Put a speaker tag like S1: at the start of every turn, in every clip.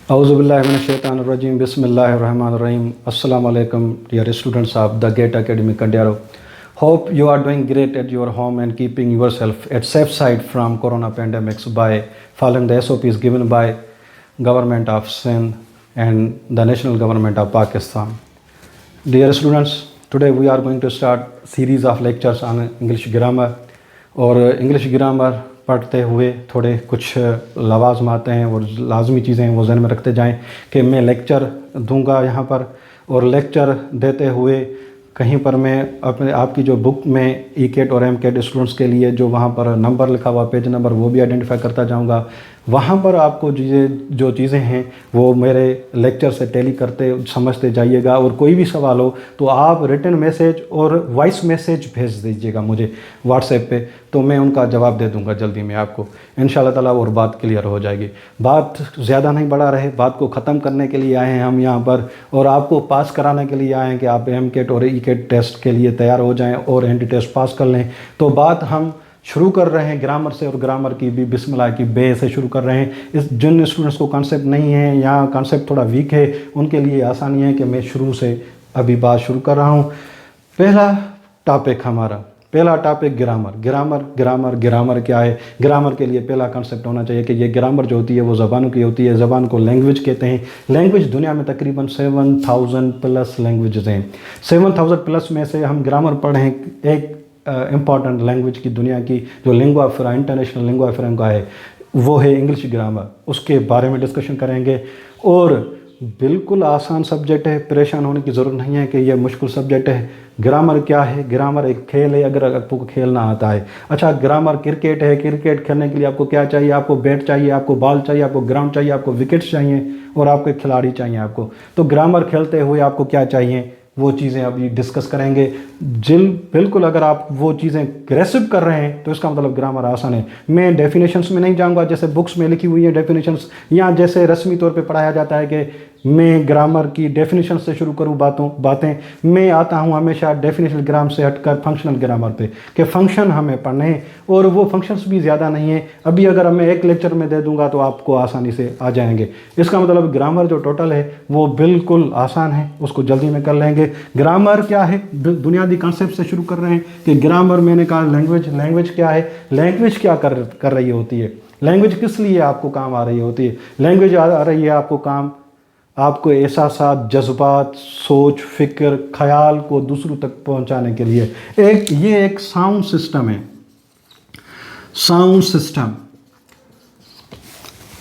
S1: Auzubillahiminash-shaytanir-rajim. Bismillahir-rahmanir-rahim. Assalamu alaikum, dear students of the GATE Academy Kandiaro. Hope you are doing great at your home and keeping yourself at safe side from corona pandemics by following the SOPs given by government of Sindh and the national government of Pakistan. Dear students, today we are going to start series of lectures on English grammar. और English grammar पढ़ते हुए थोड़े कुछ लवाज़मात हैं और लाजमी चीज़ें हैं वो ज़हन में रखते जाएं कि मैं लेक्चर दूंगा यहाँ पर, और लेक्चर देते हुए कहीं पर मैं अपने आपकी जो बुक में ई-कैट और एम-कैट स्टूडेंट्स के लिए जो वहाँ पर नंबर लिखा हुआ पेज नंबर वो भी आइडेंटिफाई करता जाऊँगा। वहाँ पर आपको जो चीज़ें हैं वो मेरे लेक्चर से टैली करते समझते जाइएगा, और कोई भी सवाल हो तो आप रिटन मैसेज और वॉइस मैसेज भेज दीजिएगा मुझे व्हाट्सएप पे, तो मैं उनका जवाब दे दूंगा जल्दी में आपको इंशाल्लाह ताला, और बात क्लियर हो जाएगी। बात ज़्यादा नहीं बढ़ा रहे, बात को ख़त्म करने के लिए आए हैं हम यहाँ पर, और आपको पास कराने के लिए आए हैं कि आप एम-कैट और ई-कैट टेस्ट के लिए तैयार हो जाएँ और एंटी टेस्ट पास कर लें। तो बात हम शुरू कर रहे हैं ग्रामर से, और ग्रामर की भी बिस्मिल्लाह की बे से शुरू कर रहे हैं। इस जिन स्टूडेंट्स को कॉन्सेप्ट नहीं है या कॉन्सेप्ट थोड़ा वीक है उनके लिए आसानी है कि मैं शुरू से अभी बात शुरू कर रहा हूँ। पहला टॉपिक ग्रामर क्या है। ग्रामर के लिए पहला कॉन्सेप्ट होना चाहिए कि ये ग्रामर जो होती है वो ज़बानों की होती है। ज़बान को लैंग्वेज कहते हैं। लैंग्वेज दुनिया में तकरीबन 7000 प्लस लैंग्वेजेस हैं। 7000 प्लस में से हम ग्रामर पढ़ें एक इम्पॉर्टेंट लैंग्वेज की दुनिया की जो लिंगुआ फ्रा इंटरनेशनल लिंगुआ फ्रैंका है वो है इंग्लिश ग्रामर। उसके बारे में डिस्कशन करेंगे, और बिल्कुल आसान सब्जेक्ट है, परेशान होने की ज़रूरत नहीं है कि यह मुश्किल सब्जेक्ट है। ग्रामर क्या है? ग्रामर एक खेल है, अगर आपको खेलना आता है। अच्छा, ग्रामर क्रिकेट है, क्रिकेट खेलने के लिए आपको क्या चाहिए? आपको बैट चाहिए, आपको बॉल चाहिए, आपको ग्राउंड चाहिए, आपको विकेट्स चाहिए, और आपको एक खिलाड़ी चाहिए आपको। तो ग्रामर खेलते हुए आपको क्या चाहिए वो चीज़ें अभी डिस्कस करेंगे। बिल्कुल अगर आप वो चीज़ें ग्रेसिव कर रहे हैं तो इसका मतलब ग्रामर आसान है। मैं डेफिनेशंस में नहीं जाऊंगा जैसे बुक्स में लिखी हुई है डेफिनेशंस, या जैसे रस्मी तौर पे पढ़ाया जाता है कि मैं ग्रामर की डेफिनेशन से शुरू करूं बातें। मैं आता हूं हमेशा डेफिनेशनल ग्रामर से हटकर फंक्शनल ग्रामर पे कि फंक्शन हमें पढ़ने हैं, और वो फंक्शंस भी ज़्यादा नहीं है। अभी अगर मैं एक लेक्चर में दे दूंगा तो आपको आसानी से आ जाएंगे। इसका मतलब ग्रामर जो टोटल है वो बिल्कुल आसान है, उसको जल्दी में कर लेंगे। ग्रामर क्या है? बुनियादी कॉन्सेप्ट से शुरू कर रहे हैं कि ग्रामर, मैंने कहा लैंग्वेज क्या है? लैंग्वेज क्या कर रही होती है? लैंग्वेज किस लिए आपको काम आ रही होती है? लैंग्वेज आ रही है आपको काम आपको एहसासात, जज्बात, सोच, फिक्र, ख्याल को दूसरों तक पहुंचाने के लिए। ये एक साउंड सिस्टम है।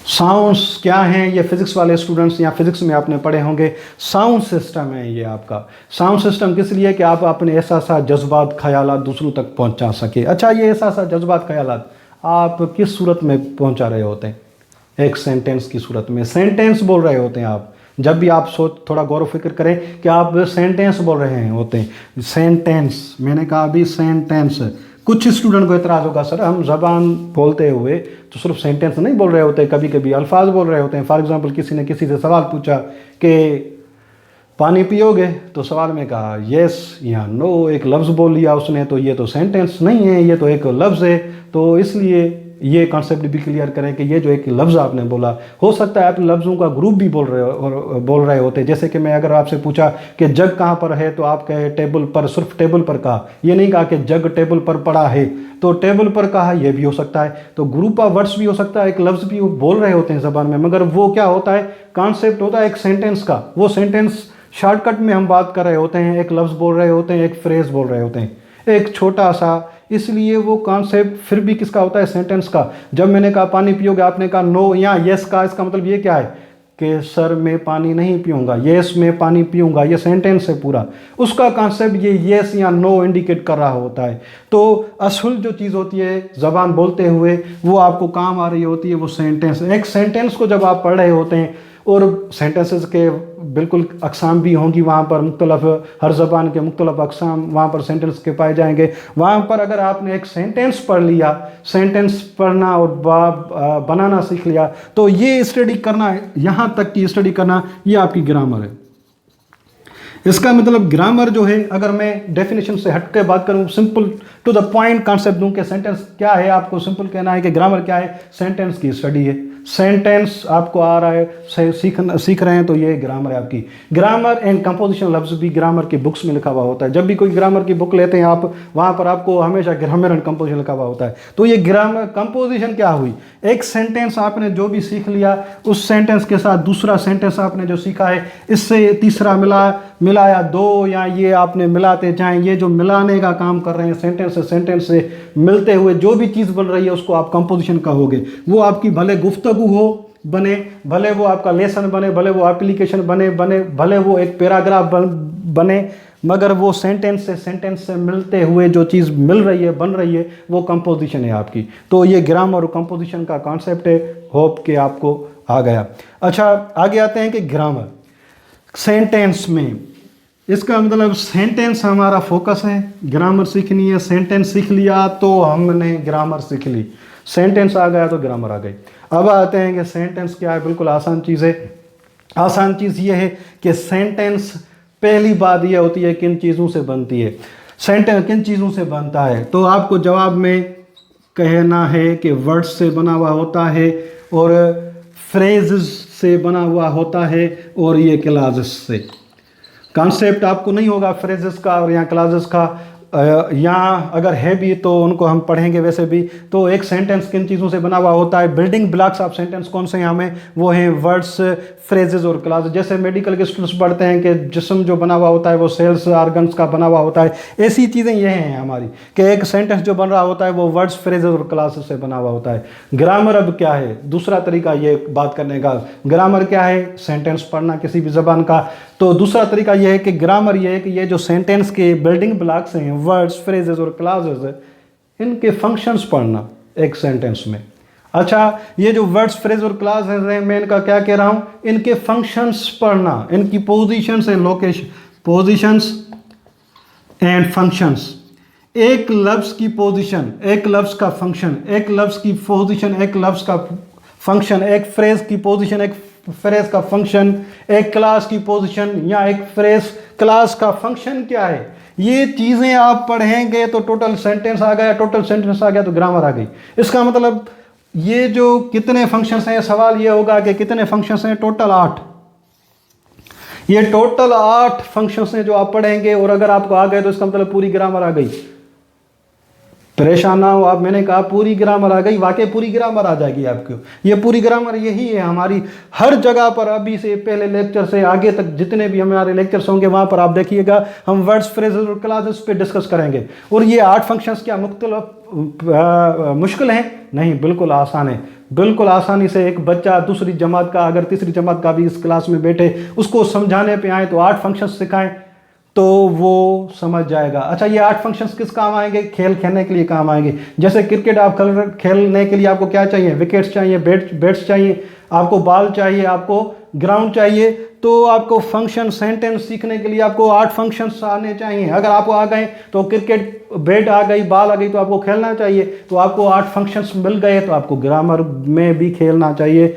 S1: साउंड्स क्या हैं? ये फिजिक्स वाले स्टूडेंट्स या फिजिक्स में आपने पढ़े होंगे। साउंड सिस्टम है ये आपका। साउंड सिस्टम किस लिए? कि आप अपने एहसासात, जज्बात, ख्यालात दूसरों तक पहुंचा सके। अच्छा, ये एहसासात, जज्बात, ख्यालात आप किस सूरत में पहुंचा रहे होते हैं? एक सेंटेंस की सूरत में। सेंटेंस बोल रहे होते हैं आप। जब भी आप थोड़ा गौर फिक्र करें कि आप सेंटेंस बोल रहे हैं होते हैं। सेंटेंस, मैंने कहा अभी सेंटेंस। कुछ स्टूडेंट को एतराज़ होगा, सर हम ज़बान बोलते हुए तो सिर्फ सेंटेंस नहीं बोल रहे होते, कभी कभी अल्फाज बोल रहे होते हैं। फॉर एग्जांपल किसी ने किसी से सवाल पूछा कि पानी पियोगे, तो सवाल में कहा येस या नो, एक लफ्ज़ बोल लिया उसने, तो ये तो सेंटेंस नहीं है, ये तो एक लफ्ज़ है। तो इसलिए ये कॉन्सेप्ट भी क्लियर करें कि ये जो एक लफ्ज़ आपने बोला, हो सकता है आप लफ्ज़ों का ग्रुप भी बोल रहे होते। जैसे कि मैं अगर आपसे पूछा कि जग कहाँ पर है, तो आप कहे टेबल पर, सिर्फ टेबल पर कहा, ये नहीं कहा कि जग टेबल पर पड़ा है, तो टेबल पर कहा, ये भी हो सकता है। तो ग्रुप ऑफ वर्ड्स भी हो सकता है, एक लफ्ज़ भी बोल रहे होते हैं ज़बान में, मगर वो क्या होता है? कॉन्सेप्ट होता है एक सेंटेंस का। वो सेंटेंस शॉर्टकट में हम बात कर रहे होते हैं, एक लफ्ज़ बोल रहे होते हैं, एक फ्रेज़ बोल रहे होते हैं, एक छोटा सा। इसलिए वो कॉन्सेप्ट फिर भी किसका होता है? सेंटेंस का। जब मैंने कहा पानी पियोगे, आपने कहा नो या यस का, इसका मतलब ये क्या है कि सर मैं पानी नहीं पीऊँगा, यस मैं पानी पीऊँगा, ये सेंटेंस है पूरा। उसका कॉन्सेप्ट ये यस या नो इंडिकेट कर रहा होता है। तो असल जो चीज़ होती है ज़बान बोलते हुए वो आपको काम आ रही होती है, वो सेंटेंस। एक सेंटेंस को जब आप पढ़ रहे होते हैं, और सेंटेंसेस के बिल्कुल अक़साम भी होंगी वहाँ पर, मुख्तलिफ हर ज़बान के मुख्तलिफ अक़साम वहाँ पर सेंटेंस के पाए जाएंगे। वहाँ पर अगर आपने एक सेंटेंस पढ़ लिया, सेंटेंस पढ़ना और बनाना सीख लिया, तो ये स्टडी करना, यहाँ तक की स्टडी करना, ये आपकी ग्रामर है। इसका मतलब ग्रामर जो है, अगर मैं डेफिनेशन से हट के बात करूँ, simple to the point concept दूँ कि सेंटेंस क्या है, आपको सिंपल कहना है कि ग्रामर क्या है? सेंटेंस की स्टडी है। सेंटेंस आपको आ रहा है, सीख रहे हैं, तो ये ग्रामर है आपकी। ग्रामर एंड कंपोजिशन लफ्ज़ भी ग्रामर की बुक्स में लिखा हुआ होता है। जब भी कोई ग्रामर की बुक लेते हैं आप, वहाँ पर आपको हमेशा ग्रामर एंड कंपोजिशन लिखा हुआ होता है। तो ये ग्रामर कंपोजिशन क्या हुई, एक सेंटेंस आपने जो भी सीख लिया, उस सेंटेंस के साथ दूसरा सेंटेंस आपने जो सीखा है, इससे तीसरा मिलाया दो, या ये आपने मिलाते जाएं, ये जो मिलाने का काम कर रहे हैं, सेंटेंस से मिलते हुए जो भी चीज़ बन रही है उसको आप कंपोजिशन कहोगे। वो आपकी भले गुफ्तगू हो बने, भले वो आपका लेसन बने, भले वो एप्लीकेशन बने भले वो एक पैराग्राफ बने, मगर वो सेंटेंस से मिलते हुए जो चीज़ मिल रही है, बन रही है, वो कंपोजिशन है आपकी। तो ये ग्रामर और कंपोजिशन का कॉन्सेप्ट है। होप कि आपको आ गया। अच्छा, आगे आते हैं कि ग्रामर सेंटेंस में, इसका मतलब सेंटेंस हमारा फोकस है, ग्रामर सीखनी है। सेंटेंस सीख लिया तो हमने ग्रामर सीख ली, सेंटेंस आ गया तो ग्रामर आ गई। अब आते हैं कि सेंटेंस क्या है। बिल्कुल आसान चीज़ है। आसान चीज़ ये है कि सेंटेंस, पहली बात ये होती है किन चीज़ों से बनती है। सेंटेंस किन चीज़ों से बनता है, तो आपको जवाब में कहना है कि वर्ड्स से बना हुआ होता है, और फ्रेजेस से बना हुआ होता है, और ये क्लॉजेस से। कॉन्सेप्ट आपको नहीं होगा फ्रेजेस का और यहाँ क्लॉजेस का, यहाँ अगर है भी तो उनको हम पढ़ेंगे वैसे भी। तो एक सेंटेंस किन चीज़ों से बना हुआ होता है, बिल्डिंग ब्लॉक्स ऑफ सेंटेंस कौन से हैं हमें, वो हैं वर्ड्स, फ्रेजेस और क्लॉजेस। जैसे मेडिकल के स्टूडेंट्स पढ़ते हैं कि जिस्म जो बना हुआ होता है वो सेल्स ऑर्गन्स का बना हुआ होता है, ऐसी चीज़ें ये हैं हमारी कि एक सेंटेंस जो बन रहा होता है वो वर्ड्स, फ्रेजेस और क्लॉजेस से बना हुआ होता है। ग्रामर अब क्या है, दूसरा तरीका ये बात करने का। ग्रामर क्या है, सेंटेंस पढ़ना किसी भी ज़बान का। तो दूसरा तरीका यह है कि ग्रामर ये है कि ये जो सेंटेंस के बिल्डिंग ब्लॉक्स हैं, वर्ड्स, फ्रेजेस और क्लॉजेस, इनके फंक्शंस पढ़ना एक सेंटेंस में। अच्छा, ये जो वर्ड्स, फ्रेज और क्लॉजेस हैं, मैं इनका क्या कह रहा हूँ, इनके फंक्शंस पढ़ना, इनकी positions and location, positions and functions. एक लफ्ज़ की पोजीशन, एक लफ्ज़ का फंक्शन, एक लफ्ज़ की पोजीशन, एक लफ्ज़ का फंक्शन, एक फ्रेज की पोजीशन, एक फ्रेज का फंक्शन, एक क्लास की पोजीशन या एक फ्रेज क्लास का फंक्शन क्या है, ये चीज़ें आप पढ़ेंगे तो टोटल सेंटेंस आ गया। टोटल सेंटेंस आ गया तो ग्रामर आ गई। इसका मतलब ये जो कितने फंक्शंस हैं, सवाल ये होगा कि कितने फंक्शंस हैं, टोटल 8। ये टोटल 8 फंक्शंस हैं जो आप पढ़ेंगे, और अगर आपको आ गए तो इसका मतलब पूरी ग्रामर आ गई। परेशान ना हो आप, मैंने कहा पूरी ग्रामर आ गई, वाकई पूरी ग्रामर आ जाएगी आपको। ये पूरी ग्रामर यही है हमारी हर जगह पर। अभी से पहले लेक्चर से आगे तक जितने भी हमारे लेक्चर्स होंगे वहाँ पर आप देखिएगा हम वर्ड्स, फ्रेजेस और क्लॉजेस पे डिस्कस करेंगे। और ये 8 फंक्शंस क्या मुश्किल हैं? नहीं, बिल्कुल आसान है। बिल्कुल आसानी से एक बच्चा दूसरी जमात का, अगर तीसरी जमात का भी इस क्लास में बैठे, उसको समझाने पे आए तो 8 फंक्शंस सिखाएं तो वो समझ जाएगा। अच्छा, ये 8 फंक्शंस किस काम आएंगे? खेल खेलने के लिए काम आएंगे। जैसे क्रिकेट आप खेलने के लिए आपको क्या चाहिए? विकेट्स चाहिए, बैट्स चाहिए, आपको बॉल चाहिए, आपको ग्राउंड चाहिए। तो आपको फंक्शन, सेंटेंस सीखने के लिए आपको 8 फंक्शंस आने चाहिए। अगर आपको आ गए तो क्रिकेट बैट आ गई, बॉल आ गई, तो आपको खेलना चाहिए। तो आपको 8 फंक्शंस मिल गए तो आपको ग्रामर में भी खेलना चाहिए,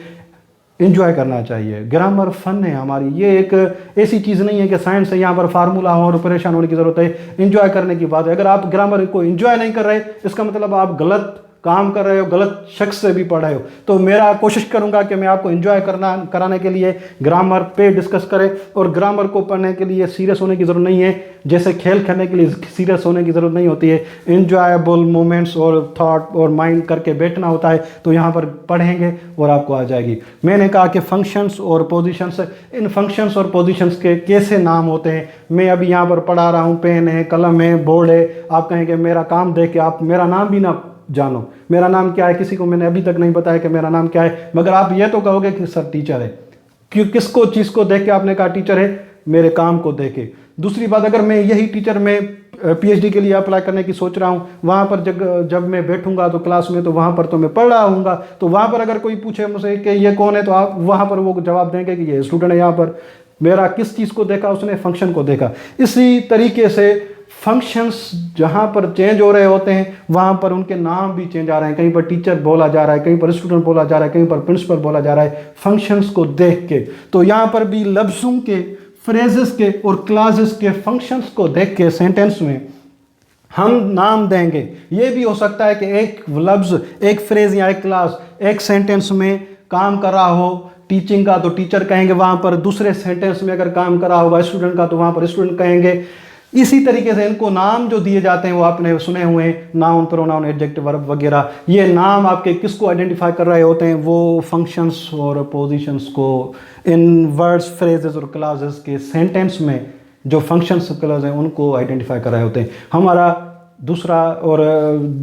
S1: इंजॉय करना चाहिए। ग्रामर फन है हमारी, ये एक ऐसी चीज़ नहीं है कि साइंस है यहाँ पर फार्मूला हो और परेशान होने की ज़रूरत है। इंजॉय करने की बात है। अगर आप ग्रामर को इंजॉय नहीं कर रहे, इसका मतलब आप गलत काम कर रहे हो, गलत शख्स से भी पढ़ रहे हो। तो मेरा कोशिश करूंगा कि मैं आपको एंजॉय कराने के लिए ग्रामर पे डिस्कस करें। और ग्रामर को पढ़ने के लिए सीरियस होने की ज़रूरत नहीं है, जैसे खेल खेलने के लिए सीरियस होने की ज़रूरत नहीं होती है। इंजॉयबल मोमेंट्स और थॉट और माइंड करके बैठना होता है। तो यहाँ पर पढ़ेंगे और आपको आ जाएगी। मैंने कहा कि फंक्शंस और पोजीशंस, इन फंक्शंस और पोजीशंस के कैसे नाम होते हैं मैं अभी यहाँ पर पढ़ा रहा हूँ। पेन है, कलम है, बोर्ड है। आप कहेंगे मेरा काम देख के आप मेरा नाम भी ना जानो, मेरा नाम क्या है, किसी को मैंने अभी तक नहीं बताया कि मेरा नाम क्या है, मगर आप ये तो कहोगे कि सर टीचर है। क्यों, किसको चीज़ को देख के आपने कहा टीचर है? मेरे काम को देख के। दूसरी बात, अगर मैं यही टीचर में पीएचडी के लिए अप्लाई करने की सोच रहा हूँ, वहाँ पर जब मैं बैठूंगा तो क्लास में, तो वहाँ पर तो मैं पढ़ रहा हूँगा, तो वहाँ पर अगर कोई पूछे मुझसे कि ये कौन है, तो आप वहाँ पर वो जवाब देंगे कि ये स्टूडेंट है। यहाँ पर मेरा किस चीज़ को देखा उसने? फंक्शन को देखा। इसी तरीके से फंक्शंस जहाँ पर चेंज हो रहे होते हैं वहाँ पर उनके नाम भी चेंज आ रहे हैं। कहीं पर टीचर बोला जा रहा है, कहीं पर स्टूडेंट बोला जा रहा है, कहीं पर प्रिंसिपल बोला जा रहा है, फंक्शंस को देख के। तो यहाँ पर भी लफ्ज़ों के, फ्रेजेस के और क्लॉजेस के फंक्शंस को देख के सेंटेंस में हम नाम देंगे। ये भी हो सकता है कि एक लफ्ज़, एक फ्रेज या एक क्लास एक सेंटेंस में काम कर रहा हो टीचिंग का तो टीचर कहेंगे वहाँ पर, दूसरे सेंटेंस में अगर काम कर रहा होगा स्टूडेंट का तो वहाँ पर स्टूडेंट कहेंगे। इसी तरीके से इनको नाम जो दिए जाते हैं वो आपने सुने हुए हैं, नाउन, प्रोनाउन, एडजेक्टिव, वर्ब वगैरह। ये नाम आपके किसको आइडेंटिफाई कर रहे होते हैं? वो फंक्शंस और पोजीशंस को। इन वर्ड्स, फ्रेजेस और क्लॉजेस के सेंटेंस में जो फंक्शंस क्लॉज हैं उनको आइडेंटिफाई कर रहे होते हैं। हमारा दूसरा और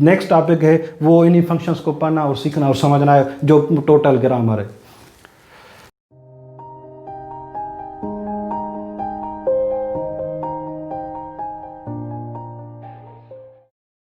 S1: नेक्स्ट टॉपिक है वो इन्हीं फंक्शंस को पढ़ना और सीखना और समझना है, जो टोटल ग्रामर है।